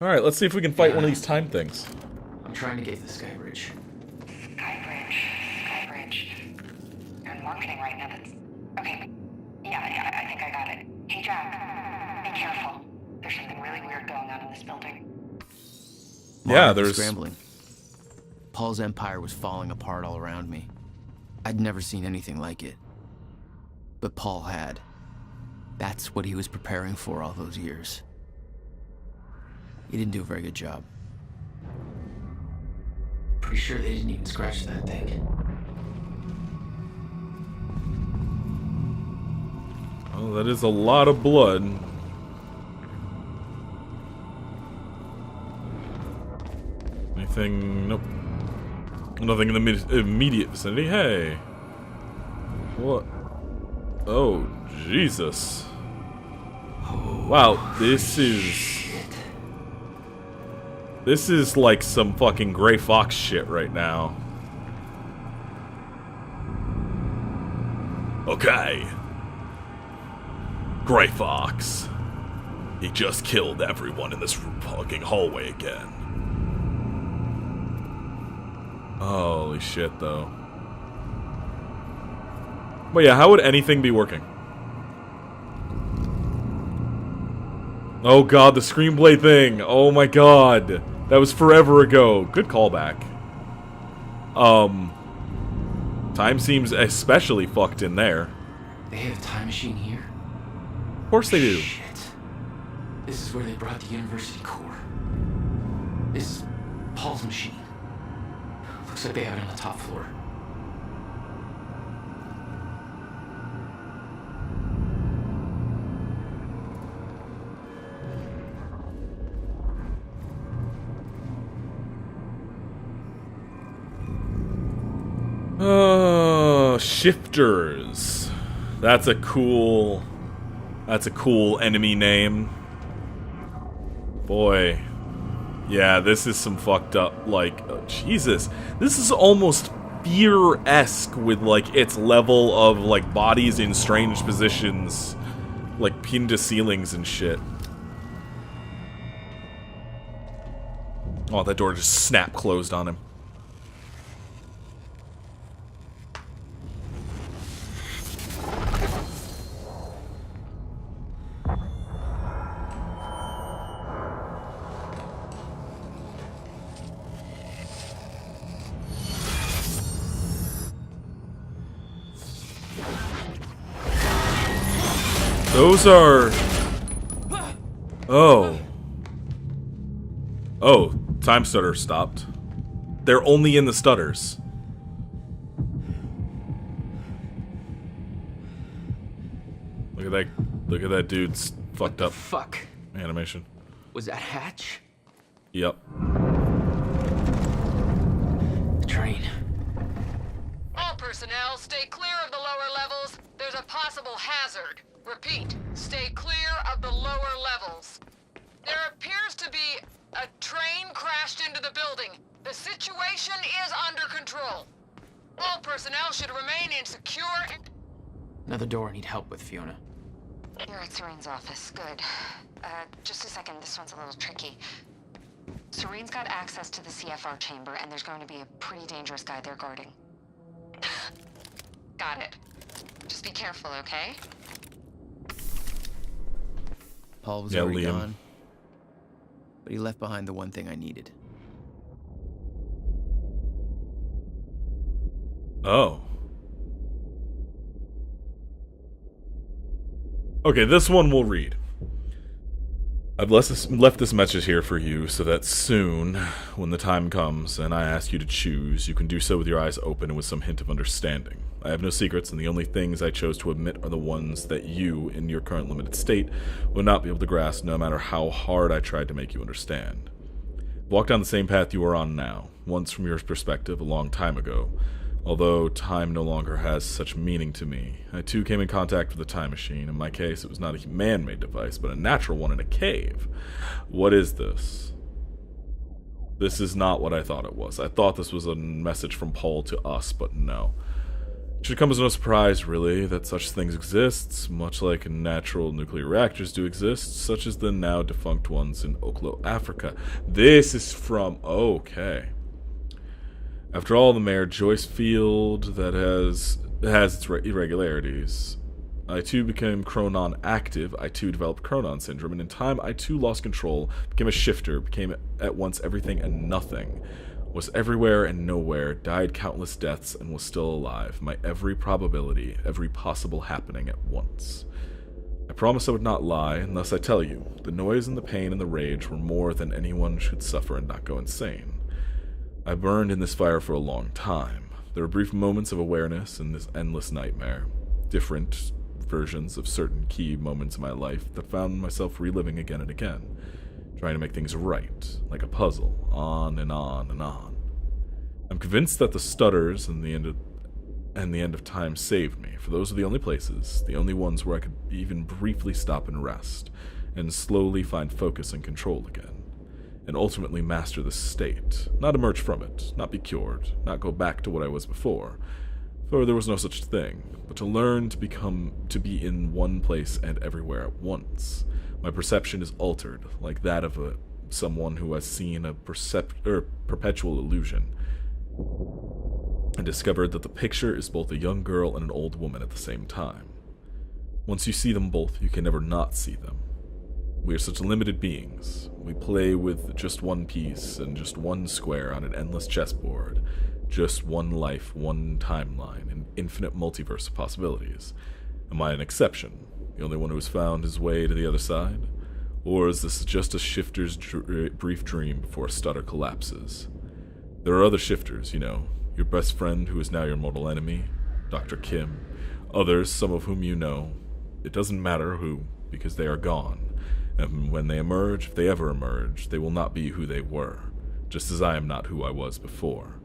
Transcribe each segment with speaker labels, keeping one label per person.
Speaker 1: Alright, let's see if we can fight one of these time things.
Speaker 2: I'm trying to get to the Sky Bridge.
Speaker 3: Sky Bridge. You're in marketing right now. That's okay. Yeah, I think I got it. Hey, Jack, be careful. There's something really weird going on in this building.
Speaker 1: Yeah,
Speaker 2: Mark was
Speaker 1: there's...
Speaker 2: scrambling. Paul's empire was falling apart all around me. I'd never seen anything like it. But Paul had. That's what he was preparing for all those years. He didn't do a very good job. Pretty sure they didn't even scratch that thing.
Speaker 1: Oh, that is a lot of blood. Anything? Nope. Nothing in the immediate vicinity. Hey. What? Oh, Jesus. Wow, this is like some fucking Gray Fox shit right now. Okay. Gray Fox. He just killed everyone in this fucking hallway again. Holy shit, though. But yeah, how would anything be working? Oh god, the screenplay thing. Oh my god. That was forever ago. Good callback. Time seems especially fucked in there.
Speaker 2: They have a time machine here?
Speaker 1: Of course they do.
Speaker 2: Shit. This is where they brought the university core. This is Paul's machine. Looks like they have it on the top floor.
Speaker 1: Shifters. That's a cool enemy name. Boy. Yeah, this is some fucked up, like, oh, Jesus. This is almost Fear-esque with, like, its level of, like, bodies in strange positions, like, pinned to ceilings and shit. Oh, that door just snap closed on him. Those are... Oh. Oh, time stutter stopped. They're only in the stutters. Look at that dude's fucked up
Speaker 2: Fuck.
Speaker 1: animation.
Speaker 2: Was that Hatch?
Speaker 1: Yep.
Speaker 2: The train.
Speaker 4: All personnel, stay clear of the lower levels. There's a possible hazard. Repeat, stay clear of the lower levels. There appears to be a train crashed into the building. The situation is under control. All personnel should remain in secure...
Speaker 2: Another door I need help with, Fiona.
Speaker 3: You're at Serene's office. Good. Just a second. This one's a little tricky. Serene's got access to the CFR chamber, and there's going to be a pretty dangerous guy there guarding. Got it. Just be careful, okay?
Speaker 2: Paul was
Speaker 1: Yeah,
Speaker 2: already
Speaker 1: Liam.
Speaker 2: gone. But he left behind the one thing I needed.
Speaker 1: Oh. Okay, this one we'll read. I've left this message here for you so that soon, when the time comes and I ask you to choose, you can do so with your eyes open and with some hint of understanding. I have no secrets, and the only things I chose to admit are the ones that you, in your current limited state, would not be able to grasp no matter how hard I tried to make you understand. Walk down the same path you are on now, once from your perspective a long time ago. Although time no longer has such meaning to me, I too came in contact with a time machine. In my case, it was not a man-made device, but a natural one in a cave. What is this? This is not what I thought it was. I thought this was a message from Paul to us, but no. Should come as no surprise, really, that such things exist, much like natural nuclear reactors do exist, such as the now defunct ones in Oklo, Africa. This is from... okay. After all, the Mayor Joyce field that has its irregularities. I too became Chronon active, I too developed Chronon syndrome, and in time I too lost control, became a shifter, became at once everything and nothing. Was everywhere and nowhere, died countless deaths, and was still alive, my every probability, every possible happening at once. I promised I would not lie, and thus I tell you, the noise and the pain and the rage were more than anyone should suffer and not go insane. I burned in this fire for a long time. There were brief moments of awareness in this endless nightmare, different versions of certain key moments in my life that found myself reliving again and again, trying to make things right, like a puzzle, on and on and on. I'm convinced that the stutters and the end of time saved me, for those are the only places, the only ones where I could even briefly stop and rest, and slowly find focus and control again, and ultimately master this state, not emerge from it, not be cured, not go back to what I was before, for there was no such thing, but to learn to be in one place and everywhere at once. My perception is altered, like that of someone who has seen a perpetual illusion, and discovered that the picture is both a young girl and an old woman at the same time. Once you see them both, you can never not see them. We are such limited beings. We play with just one piece and just one square on an endless chessboard, just one life, one timeline, an infinite multiverse of possibilities. Am I an exception? The only one who has found his way to the other side? Or is this just a shifter's brief dream before a stutter collapses? There are other shifters, you know. Your best friend who is now your mortal enemy, Dr. Kim. Others, some of whom you know. It doesn't matter who, because they are gone. And when they emerge, if they ever emerge, they will not be who they were, just as I am not who I was before.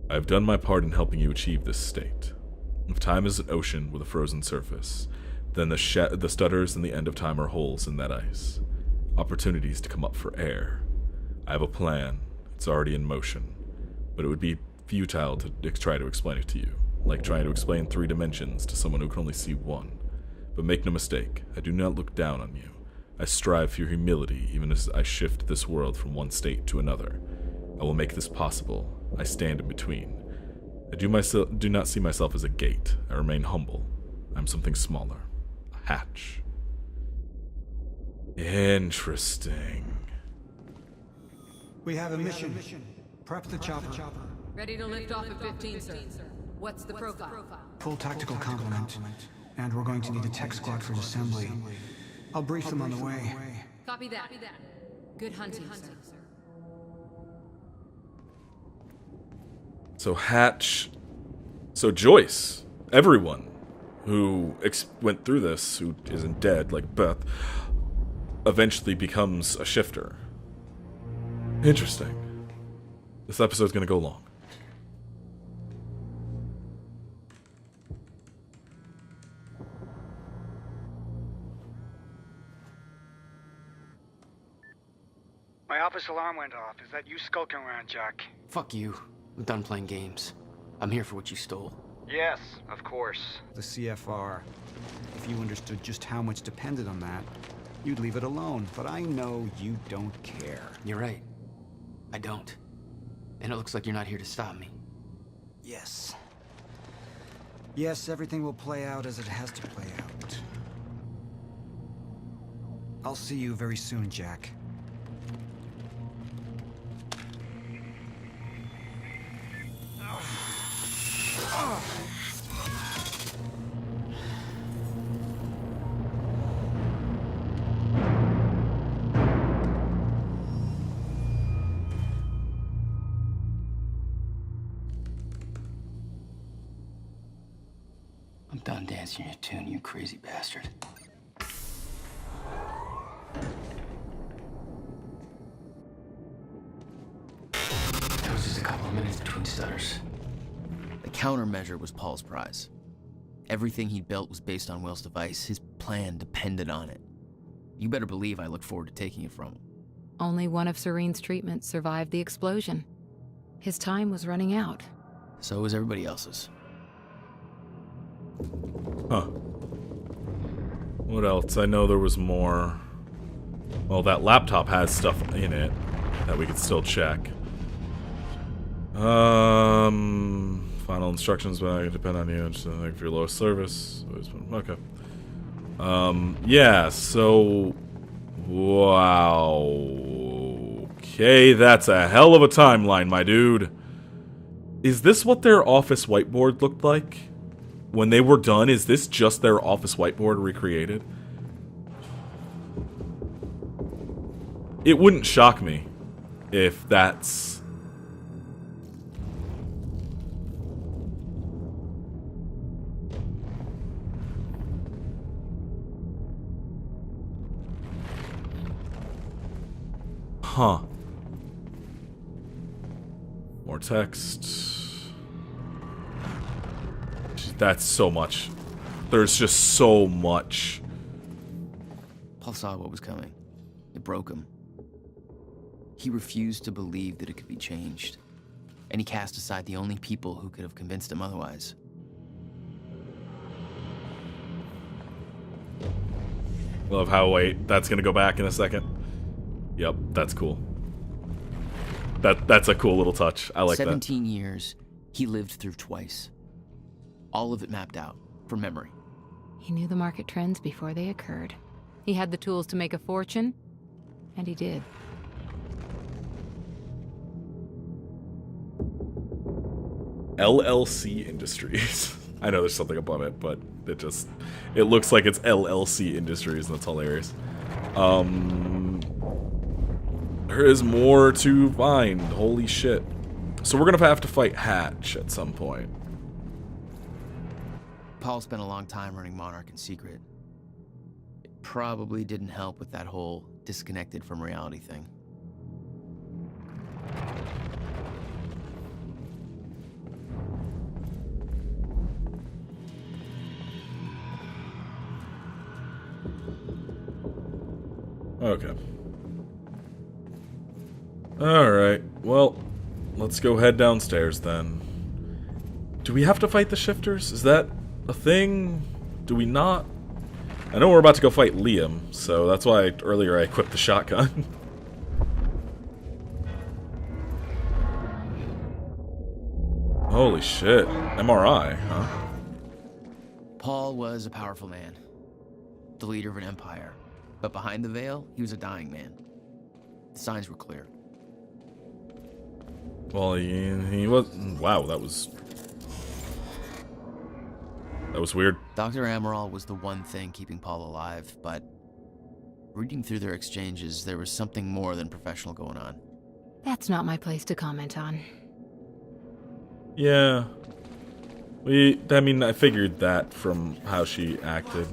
Speaker 1: I have done my part in helping you achieve this state. If time is an ocean with a frozen surface, then the stutters and the end of time are holes in that ice. Opportunities to come up for air. I have a plan. It's already in motion. But it would be futile to try to explain it to you, like trying to explain 3 dimensions to someone who can only see one. But make no mistake, I do not look down on you. I strive for your humility even as I shift this world from one state to another. I will make this possible. I stand in between. I do not see myself as a gate. I remain humble. I'm something smaller. A hatch. Interesting.
Speaker 5: We have a mission. Prep the chopper.
Speaker 4: Ready to lift off at 15, sir. What's the profile?
Speaker 5: Full tactical complement. And we're going to need a tech squad for assembly. I'll brief them on the way.
Speaker 4: Copy that. Good hunting, sir.
Speaker 1: So Hatch, so Joyce, everyone who went through this, who isn't dead like Beth, eventually becomes a shifter. Interesting. This episode's gonna go long.
Speaker 6: My office alarm went off. Is that you skulking around, Jack?
Speaker 2: Fuck you. I'm done playing games. I'm here for what you stole.
Speaker 6: Yes, of course.
Speaker 5: The CFR. If you understood just how much depended on that, you'd leave it alone. But I know you don't care.
Speaker 2: You're right. I don't. And it looks like you're not here to stop me.
Speaker 5: Yes. Yes, everything will play out as it has to play out. I'll see you very soon, Jack.
Speaker 2: I'm done dancing your tune, you crazy bastard. There was just a couple of minutes between stutters. The countermeasure was Paul's prize. Everything he built was based on Will's device. His plan depended on it. You better believe I look forward to taking it from him.
Speaker 7: Only one of Serene's treatments survived the explosion. His time was running out.
Speaker 2: So was everybody else's.
Speaker 1: Huh. What else? I know there was more. Well, that laptop has stuff in it that we could still check. Final instructions, but I can depend on you. Just for your lowest service. Okay. Yeah, so... Wow. Okay, that's a hell of a timeline, my dude. Is this what their office whiteboard looked like? When they were done, is this just their office whiteboard recreated? It wouldn't shock me if that's... Huh. More text. That's so much. There's just so much.
Speaker 2: Paul saw what was coming. It broke him. He refused to believe that it could be changed. And he cast aside the only people who could have convinced him otherwise.
Speaker 1: Love how, wait, that's gonna go back in a second. Yep, that's cool. That's a cool little touch. I like
Speaker 2: 17 years, he lived through twice. All of it mapped out, from memory.
Speaker 7: He knew the market trends before they occurred. He had the tools to make a fortune, and he did.
Speaker 1: LLC Industries. I know there's something above it, but it looks like it's LLC Industries, and that's hilarious. There is more to find. Holy shit. So we're gonna have to fight Hatch at some point.
Speaker 2: Paul spent a long time running Monarch in secret. It probably didn't help with that whole disconnected from reality thing.
Speaker 1: Okay. Alright, well, let's go head downstairs then. Do we have to fight the shifters? Is that a thing? Do we not? I know we're about to go fight Liam, so that's why earlier I equipped the shotgun. Holy shit. MRI, huh?
Speaker 2: Paul was a powerful man, the leader of an empire. But behind the veil, he was a dying man. The signs were clear.
Speaker 1: Well, he was... Wow, that was weird.
Speaker 2: Dr. Amaral was the one thing keeping Paul alive, but reading through their exchanges, there was something more than professional going on.
Speaker 7: That's not my place to comment on.
Speaker 1: Yeah. I mean, I figured that from how she acted.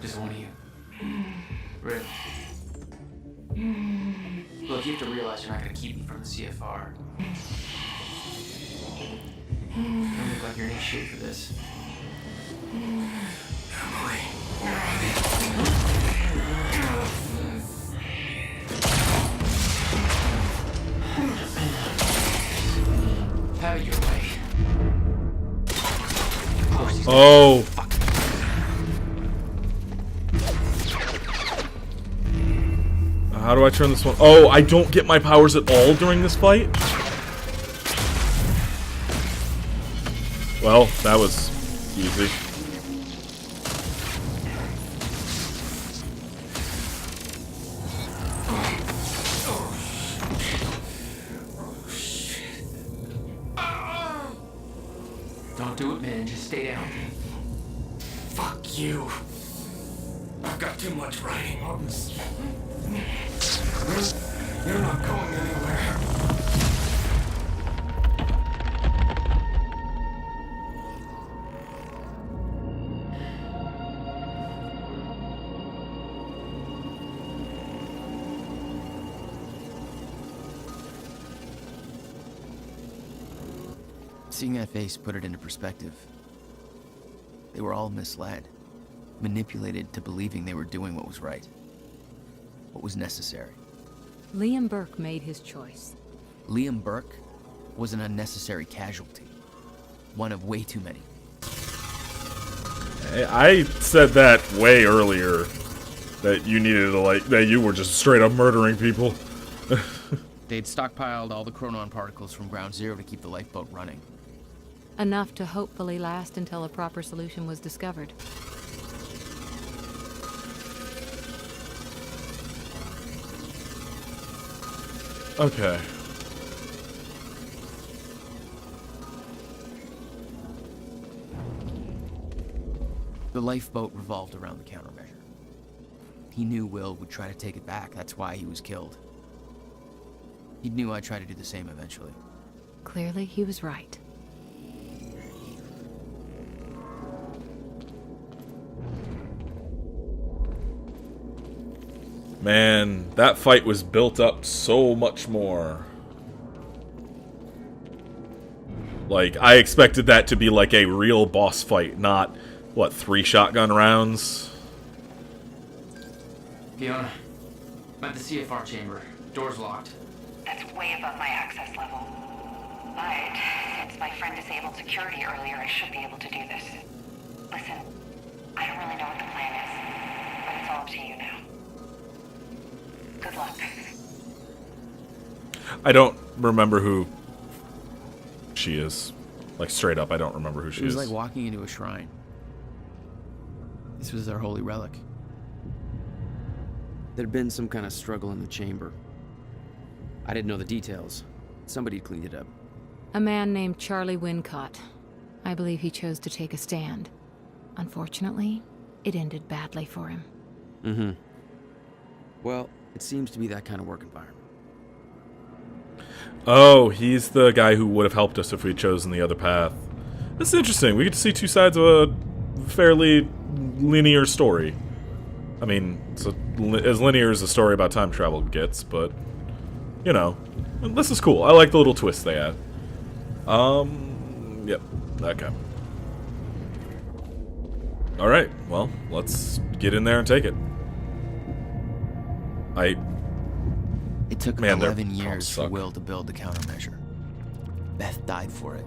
Speaker 2: Just one of you. Rick. Look, you have to realize you're not going to keep me from the CFR. You don't look like you're in any shape for this. Emily, where are they? Have it your way. Of course he's
Speaker 1: Oh. How do I turn this one? Oh, I don't get my powers at all during this fight? Well, that was easy.
Speaker 2: Don't do it, man. Just stay down.
Speaker 8: Fuck you. I've got too much writing on this. You're not going anywhere.
Speaker 2: Seeing that face put it into perspective. They were all misled, manipulated to believing they were doing what was right, what was necessary.
Speaker 7: Liam Burke made his choice.
Speaker 2: Liam Burke was an unnecessary casualty, one of way too many.
Speaker 1: I said that way earlier, that you needed to, like, that you were just straight up murdering people.
Speaker 2: They'd stockpiled all the chronon particles from Ground Zero to keep the lifeboat running.
Speaker 7: Enough to hopefully last until a proper solution was discovered.
Speaker 1: Okay.
Speaker 2: The lifeboat revolved around the countermeasure. He knew Will would try to take it back. That's why he was killed. He knew I'd try to do the same eventually.
Speaker 7: Clearly, he was right.
Speaker 1: Man, that fight was built up so much more. Like, I expected that to be like a real boss fight, not, what, 3 shotgun rounds?
Speaker 9: Fiona, I'm at the CFR chamber. Door's locked.
Speaker 3: That's way above my access level. But since my friend disabled security earlier, I should be able to do this. Listen, I don't really know what the plan is, but it's all up to you now. Good luck.
Speaker 1: I don't remember who she is. Like, straight up, I don't remember who she
Speaker 2: It was
Speaker 1: is.
Speaker 2: like walking into a shrine. This was their holy relic.
Speaker 10: There'd been some kind of struggle in the chamber. I didn't know the details. Somebody cleaned it up.
Speaker 7: A man named Charlie Wincott. I believe he chose to take a stand. Unfortunately, it ended badly for him.
Speaker 10: Mm-hmm. Well, it seems to be that kind of work environment.
Speaker 1: Oh, he's the guy who would have helped us if we'd chosen the other path. This is interesting. We get to see 2 sides of a fairly linear story. I mean, it's as linear as a story about time travel gets, but, you know, this is cool. I like the little twists they add. Yep, okay. Alright, well, let's get in there and take it.
Speaker 2: It took
Speaker 1: Man, their
Speaker 2: 11
Speaker 1: pumps
Speaker 2: years for
Speaker 1: suck.
Speaker 2: Will to build the countermeasure. Beth died for it,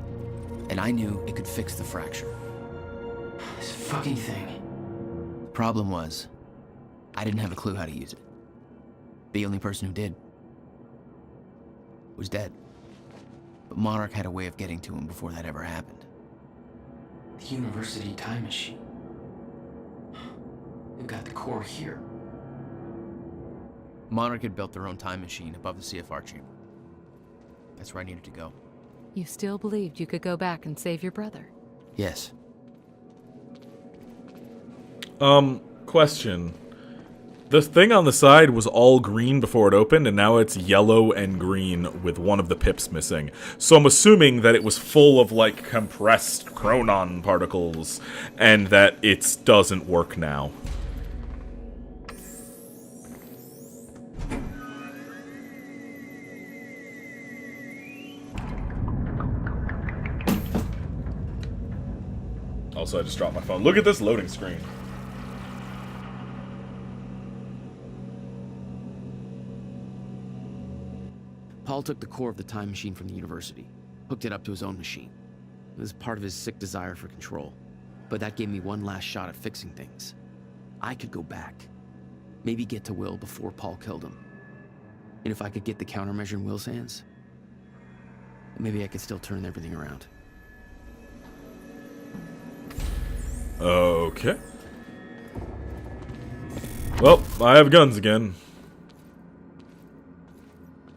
Speaker 2: and I knew it could fix the fracture.
Speaker 9: This fucking thing.
Speaker 2: The problem was, I didn't have a clue how to use it. The only person who did was dead. But Monarch had a way of getting to him before that ever happened.
Speaker 9: The university time machine. They've got the core here.
Speaker 2: Monarch had built their own time machine above the CFR chamber. That's where I needed to go.
Speaker 7: You still believed you could go back and save your brother?
Speaker 2: Yes.
Speaker 1: Question. The thing on the side was all green before it opened, and now it's yellow and green with one of the pips missing. So I'm assuming that it was full of, like, compressed chronon particles, and that it doesn't work now. Also, I just dropped my phone. Look at this loading screen.
Speaker 10: Paul took the core of the time machine from the university, hooked it up to his own machine. It was part of his sick desire for control, but that gave me one last shot at fixing things. I could go back, maybe get to Will before Paul killed him. And if I could get the countermeasure in Will's hands, maybe I could still turn everything around.
Speaker 1: Okay. Well, I have guns again.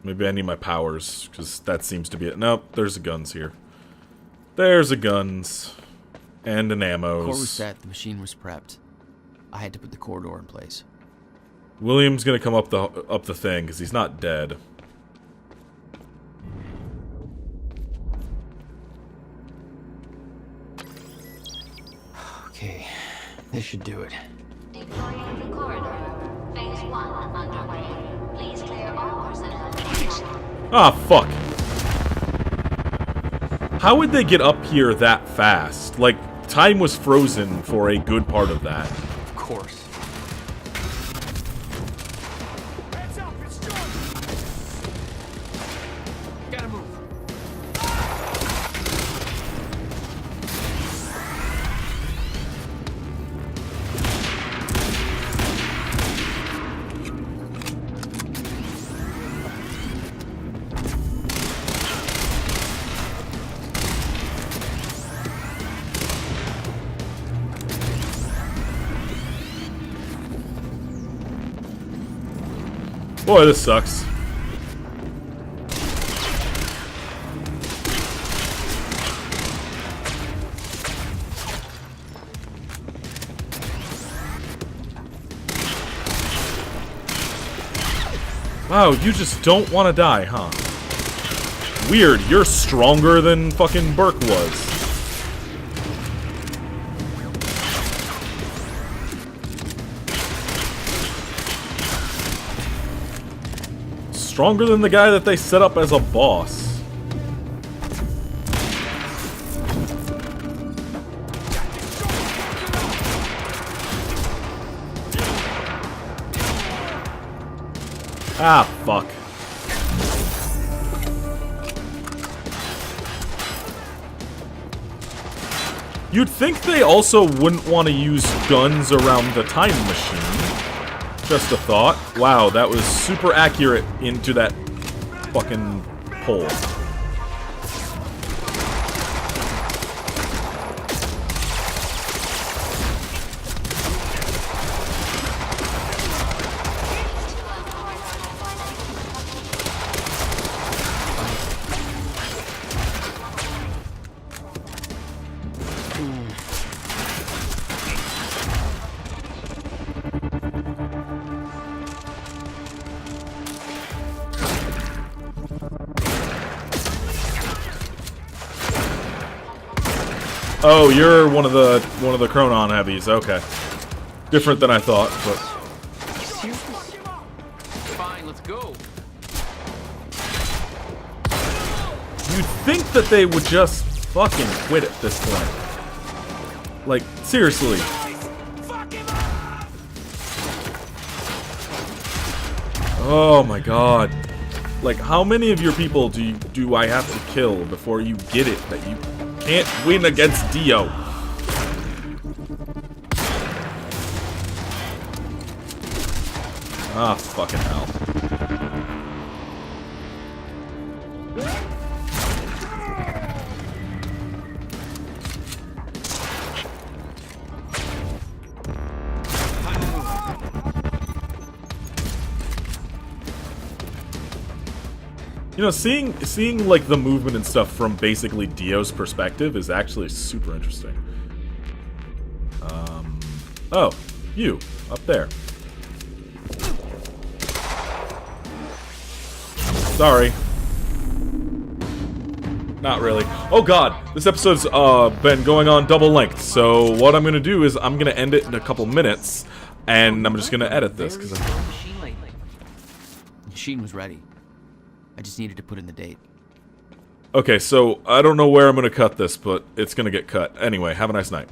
Speaker 1: Maybe I need my powers, because that seems to be it. Nope, there's the guns here. There's the guns. And an ammos.
Speaker 2: The core was set, the machine was prepped. I had to put the corridor in place.
Speaker 1: William's gonna come up the thing, because he's not dead.
Speaker 2: Okay, this should do it.
Speaker 3: Deploying the corridor. Phase 1 underway. Please clear all personnel.
Speaker 1: Ah, fuck. How would they get up here that fast? Like, time was frozen for a good part of that.
Speaker 2: Of course.
Speaker 10: Gotta move.
Speaker 1: Boy, this sucks. Wow, you just don't want to die, huh? Weird, you're stronger than fucking Burke was. Stronger than the guy that they set up as a boss. Ah, fuck. You'd think they also wouldn't want to use guns around the time machine. Just a thought. Wow, that was super accurate into that fucking hole. Oh, you're one of the Chronon heavies. Okay, different than I thought, but
Speaker 10: Fine, let's go.
Speaker 1: you'd think that they would just fucking quit at this point. Like, seriously. Oh my god. Like, how many of your people do I have to kill before you get it that you can't win against Dio? Ah, fucking hell. You know, seeing like the movement and stuff from basically Dio's perspective is actually super interesting. Oh, you up there. Sorry. Not really. Oh god, this episode's been going on double length. So what I'm gonna do is I'm gonna end it in a couple minutes, and I'm just gonna edit this because
Speaker 2: The machine was ready. I just needed to put in the date.
Speaker 1: Okay, so I don't know where I'm gonna cut this, but it's gonna get cut. Anyway, have a nice night.